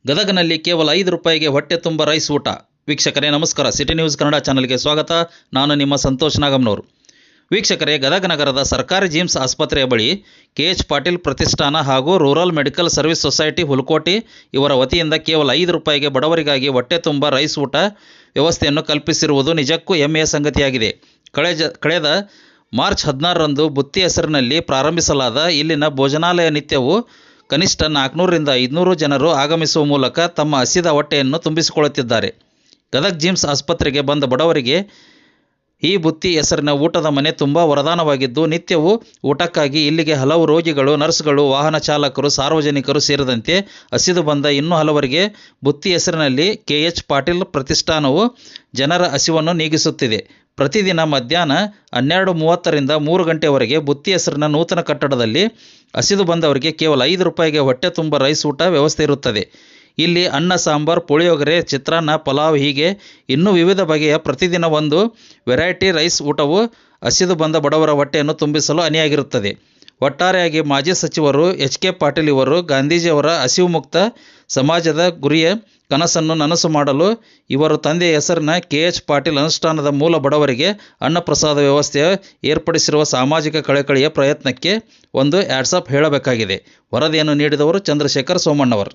ಗದಗನಲ್ಲಿ ಕೇವಲ 5 ರೂಪಾಯಿಗೆ ಹೊಟ್ಟೆ ತುಂಬ ರೈಸ್ ಊಟ. ವೀಕ್ಷಕರೇ ನಮಸ್ಕಾರ, ಸಿಟಿ ನ್ಯೂಸ್ ಕನ್ನಡ ಚಾನಲ್ಗೆ ಸ್ವಾಗತ. ನಾನು ನಿಮ್ಮ ಸಂತೋಷ್ ನಾಗಮ್ನವರು. ವೀಕ್ಷಕರೇ, ಗದಗ ನಗರದ ಸರ್ಕಾರಿ ಜಿಮ್ಸ್ ಆಸ್ಪತ್ರೆಯ ಬಳಿ KH ಪಾಟೀಲ್ ಪ್ರತಿಷ್ಠಾನ ಹಾಗೂ rural medical service society Hulakoti ಇವರ ವತಿಯಿಂದ ಕೇವಲ 5 ರೂಪಾಯಿಗೆ ಬಡವರಿಗಾಗಿ ಹೊಟ್ಟೆ ತುಂಬ ರೈಸ್ ಊಟ ವ್ಯವಸ್ಥೆಯನ್ನು ಕಲ್ಪಿಸಿರುವುದು ನಿಜಕ್ಕೂ ಹೆಮ್ಮೆಯ ಸಂಗತಿಯಾಗಿದೆ. ಕಳೆದ ಮಾರ್ಚ್ 16ರಂದು ಬುತ್ತಿ ಹೆಸರಿನಲ್ಲಿ ಪ್ರಾರಂಭಿಸಲಾದ ಇಲ್ಲಿನ ಭೋಜನಾಲಯ ನಿತ್ಯವೂ ಕನಿಷ್ಠ 400 ರಿಂದ 500 ಜನರು ಆಗಮಿಸುವ ಮೂಲಕ ತಮ್ಮ ಹಸಿದ ಹೊಟ್ಟೆಯನ್ನು ತುಂಬಿಸಿಕೊಳ್ಳುತ್ತಿದ್ದಾರೆ. ಗದಗ ಜಿಮ್ಸ್ ಆಸ್ಪತ್ರೆಗೆ ಬಂದ ಬಡವರಿಗೆ ಈ ಬುತ್ತಿ ಹೆಸರಿನ ಊಟದ ಮನೆ ತುಂಬ ವರದಾನವಾಗಿದ್ದು, ನಿತ್ಯವೂ ಊಟಕ್ಕಾಗಿ ಇಲ್ಲಿಗೆ ಹಲವು ರೋಗಿಗಳು, ನರ್ಸ್ಗಳು, ವಾಹನ ಚಾಲಕರು, ಸಾರ್ವಜನಿಕರು ಸೇರಿದಂತೆ ಹಸಿದು ಬಂದ ಇನ್ನೂ ಹಲವರಿಗೆ ಬುತ್ತಿ ಹೆಸರಿನಲ್ಲಿ KH ಪಾಟೀಲ್ ಪ್ರತಿಷ್ಠಾನವು ಜನರ ಹಸಿವನ್ನು ನೀಗಿಸುತ್ತಿದೆ. ಪ್ರತಿದಿನ ಮಧ್ಯಾಹ್ನ 12:30 ರಿಂದ 3 ಗಂಟೆವರೆಗೆ ಬುತ್ತಿ ಹೆಸರಿನ ನೂತನ ಕಟ್ಟಡದಲ್ಲಿ ಹಸಿದು ಬಂದವರಿಗೆ ಕೇವಲ 5 ರೂಪಾಯಿಗೆ ಹೊಟ್ಟೆ ತುಂಬ ರೈಸ್ ಊಟ ವ್ಯವಸ್ಥೆ ಇರುತ್ತದೆ. ಇಲ್ಲಿ ಅನ್ನ, ಸಾಂಬಾರ್, ಪುಳಿಯೋಗರೆ, ಚಿತ್ರಾನ್ನ, ಪಲಾವ್ ಹೀಗೆ ಇನ್ನೂ ವಿವಿಧ ಬಗೆಯ ಪ್ರತಿದಿನ ಒಂದು ವೆರೈಟಿ ರೈಸ್ ಊಟವು ಹಸಿದು ಬಂದ ಬಡವರ ಹೊಟ್ಟೆಯನ್ನು ತುಂಬಿಸಲು ಅಣಿಯಾಗಿರುತ್ತದೆ. ಒಟ್ಟಾರೆಯಾಗಿ ಮಾಜಿ ಸಚಿವರು HK ಪಾಟೀಲ್ ಇವರು ಗಾಂಧೀಜಿಯವರ ಹಸಿವು ಮುಕ್ತ ಸಮಾಜದ ಗುರಿಯ ಕನಸನ್ನು ನನಸು ಮಾಡಲು ಇವರು ತಂದೆಯ ಹೆಸರಿನ KH ಪಾಟೀಲ್ ಅನುಷ್ಠಾನದ ಮೂಲ ಬಡವರಿಗೆ ಅನ್ನಪ್ರಸಾದ ವ್ಯವಸ್ಥೆ ಏರ್ಪಡಿಸಿರುವ ಸಾಮಾಜಿಕ ಕಳಕಳಿಯ ಪ್ರಯತ್ನಕ್ಕೆ ಒಂದು ಹ್ಯಾಟ್ಸ್ ಆಫ್ ಹೇಳಬೇಕಾಗಿದೆ. ವರದಿಯನ್ನು ನೀಡಿದವರು ಚಂದ್ರಶೇಖರ್ ಸೋಮಣ್ಣವರು.